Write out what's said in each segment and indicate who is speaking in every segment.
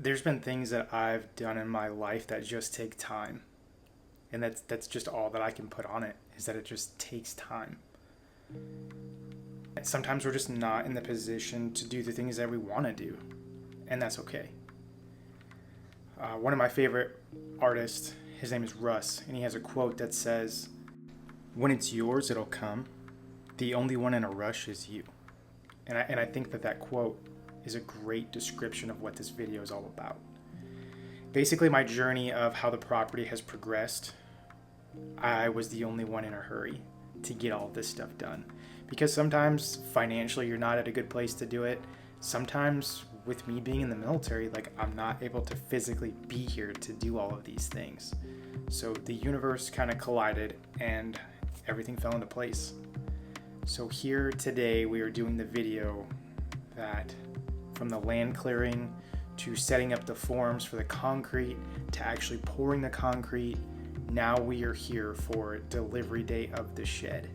Speaker 1: there's been things that I've done in my life that just take time. And that's just all that I can put on it, is that it just takes time. Sometimes we're just not in the position to do the things that we want to do, and that's okay. One of my favorite artists, his name is Russ, and he has a quote that says, "When it's yours, it'll come. The only one in a rush is you." And I think that quote is a great description of what this video is all about. Basically, my journey of how the property has progressed, I was the only one in a hurry to get all of this stuff done. Because sometimes financially you're not at a good place to do it. Sometimes with me being in the military, like I'm not able to physically be here to do all of these things. So the universe kind of collided and everything fell into place. So here today we are doing the video that from the land clearing to setting up the forms for the concrete to actually pouring the concrete, now we are here for delivery day of the shed.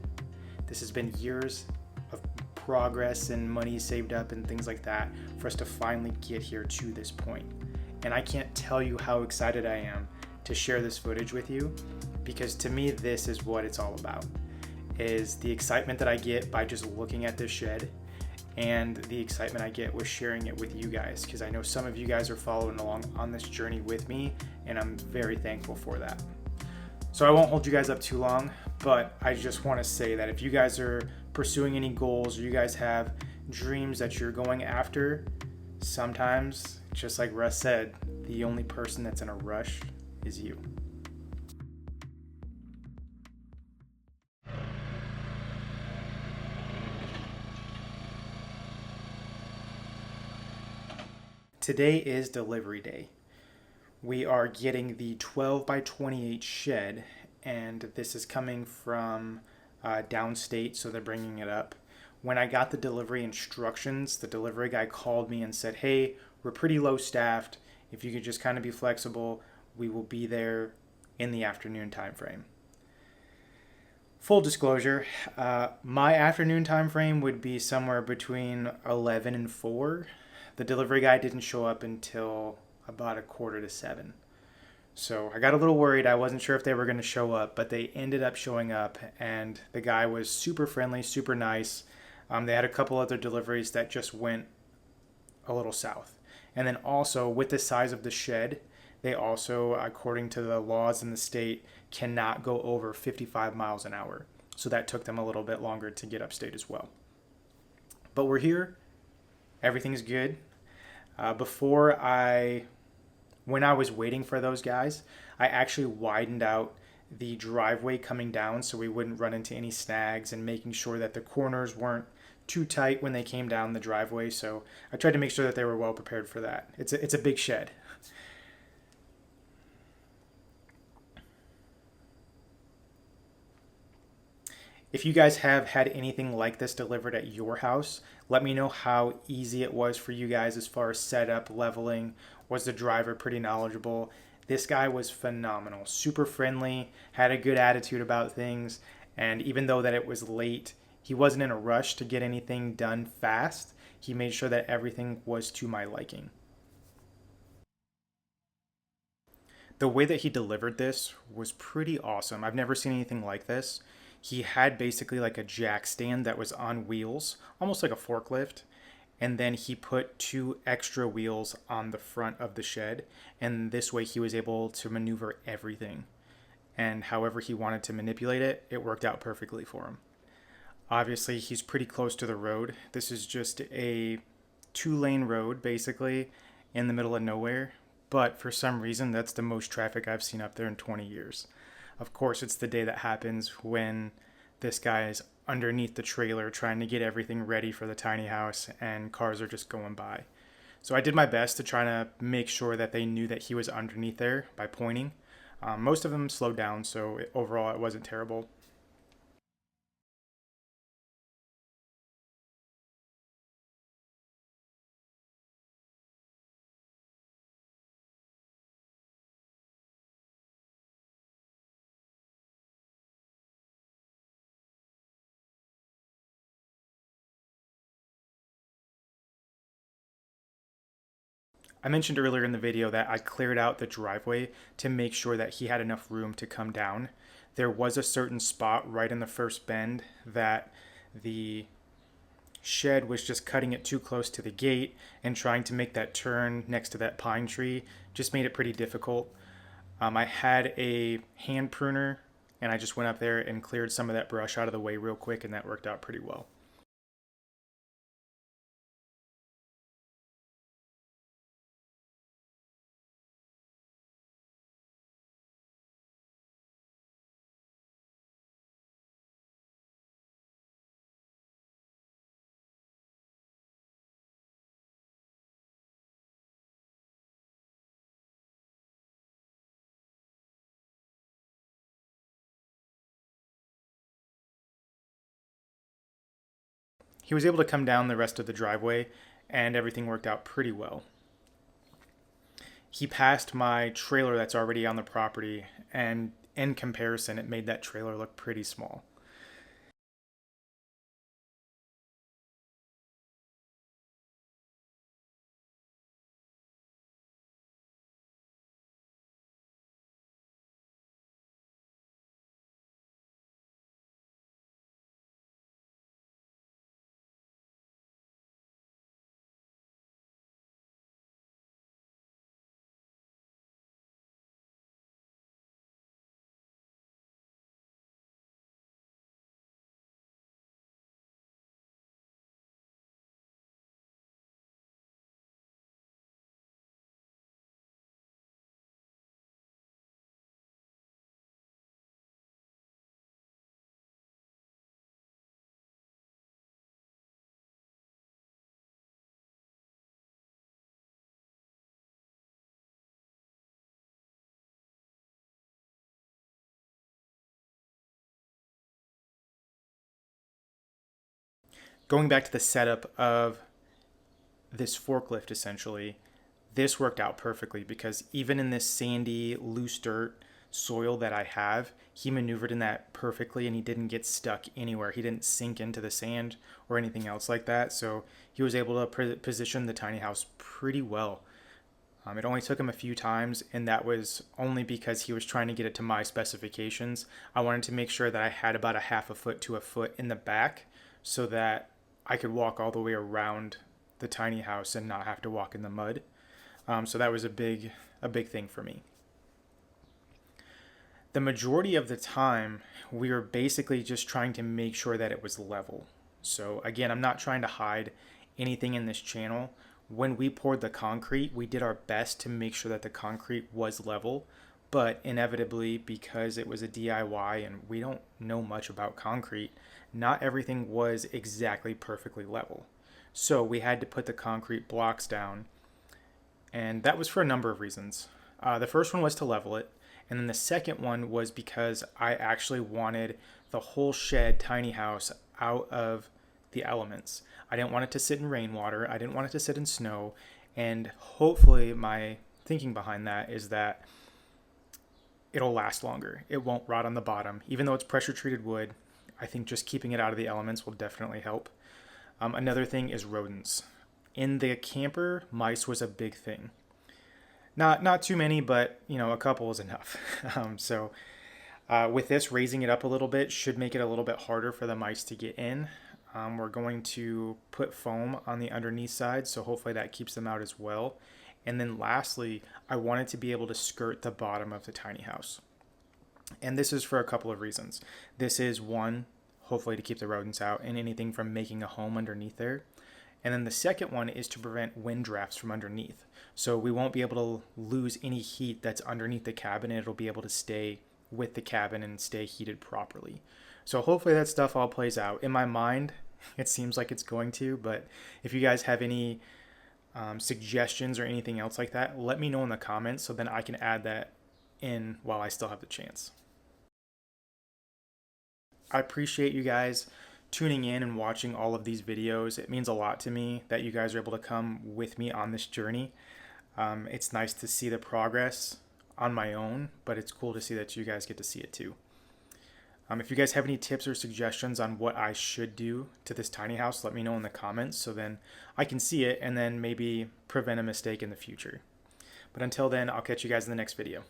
Speaker 1: This has been years of progress and money saved up and things like that for us to finally get here to this point. And I can't tell you how excited I am to share this footage with you, because to me this is what it's all about, is the excitement that I get by just looking at this shed and the excitement I get with sharing it with you guys, because I know some of you guys are following along on this journey with me, and I'm very thankful for that. So I won't hold you guys up too long, but I just want to say that if you guys are pursuing any goals or you guys have dreams that you're going after, sometimes, just like Russ said, the only person that's in a rush is you. Today is delivery day. We are getting the 12 by 28 shed, and this is coming from downstate, so they're bringing it up. When I got the delivery instructions, the delivery guy called me and said, "Hey, we're pretty low staffed. If you could just kind of be flexible, we will be there in the afternoon time frame." Full disclosure, my afternoon time frame would be somewhere between 11 and 4. The delivery guy didn't show up until about 6:45. So I got a little worried. I wasn't sure if they were going to show up, but they ended up showing up, and the guy was super friendly, super nice. They had a couple other deliveries that just went a little south. And then also, with the size of the shed, they also, according to the laws in the state, cannot go over 55 miles an hour. So that took them a little bit longer to get upstate as well. But we're here. Everything's good. When I was waiting for those guys, I actually widened out the driveway coming down so we wouldn't run into any snags, and making sure that the corners weren't too tight when they came down the driveway. So I tried to make sure that they were well prepared for that. It's a big shed. If you guys have had anything like this delivered at your house, let me know how easy it was for you guys as far as setup, leveling. Was the driver pretty knowledgeable? This guy was phenomenal, super friendly, had a good attitude about things, and even though that it was late, he wasn't in a rush to get anything done fast. He made sure that everything was to my liking. The way that he delivered this was pretty awesome. I've never seen anything like this. He had basically like a jack stand that was on wheels, almost like a forklift. And then he put 2 extra wheels on the front of the shed. And this way he was able to maneuver everything. And however he wanted to manipulate it, it worked out perfectly for him. Obviously, he's pretty close to the road. This is just a 2-lane road, basically, in the middle of nowhere. But for some reason, that's the most traffic I've seen up there in 20 years. Of course, it's the day that happens when this guy is underneath the trailer trying to get everything ready for the tiny house, and cars are just going by. So I did my best to try to make sure that they knew that he was underneath there by pointing. Most of them slowed down, so overall it wasn't terrible. I mentioned earlier in the video that I cleared out the driveway to make sure that he had enough room to come down. There was a certain spot right in the first bend that the shed was just cutting it too close to the gate, and trying to make that turn next to that pine tree just made it pretty difficult. I had a hand pruner and I just went up there and cleared some of that brush out of the way real quick, and that worked out pretty well. He was able to come down the rest of the driveway and everything worked out pretty well. He passed my trailer that's already on the property, and in comparison, it made that trailer look pretty small. Going back to the setup of this forklift, essentially, this worked out perfectly because even in this sandy, loose dirt soil that I have, he maneuvered in that perfectly and he didn't get stuck anywhere. He didn't sink into the sand or anything else like that. So he was able to position the tiny house pretty well. It only took him a few times, and that was only because he was trying to get it to my specifications. I wanted to make sure that I had about a half a foot to a foot in the back so that I could walk all the way around the tiny house and not have to walk in the mud. So that was a big thing for me. The majority of the time, we were basically just trying to make sure that it was level. So again, I'm not trying to hide anything in this channel. When we poured the concrete, we did our best to make sure that the concrete was level, but inevitably, because it was a DIY and we don't know much about concrete, not everything was exactly perfectly level. So we had to put the concrete blocks down, and that was for a number of reasons. The first one was to level it, and then the second one was because I actually wanted the whole shed tiny house out of the elements. I didn't want it to sit in rainwater. I didn't want it to sit in snow. And hopefully my thinking behind that is that it'll last longer. It won't rot on the bottom. Even though it's pressure treated wood, I think just keeping it out of the elements will definitely help. Another thing is rodents. In the camper, mice was a big thing. Not too many, but a couple is enough. With this, raising it up a little bit should make it a little bit harder for the mice to get in. We're going to put foam on the underneath side, so hopefully that keeps them out as well. And then lastly, I wanted to be able to skirt the bottom of the tiny house. And this is for a couple of reasons. This is one, hopefully to keep the rodents out and anything from making a home underneath there. And then the second one is to prevent wind drafts from underneath. So we won't be able to lose any heat that's underneath the cabin, and it'll be able to stay with the cabin and stay heated properly. So hopefully that stuff all plays out. In my mind, it seems like it's going to, but if you guys have any suggestions or anything else like that, let me know in the comments so then I can add that in while I still have the chance. I appreciate you guys tuning in and watching all of these videos. It means a lot to me that you guys are able to come with me on this journey. It's nice to see the progress on my own, but it's cool to see that you guys get to see it too. If you guys have any tips or suggestions on what I should do to this tiny house, let me know in the comments so then I can see it and then maybe prevent a mistake in the future. But until then, I'll catch you guys in the next video.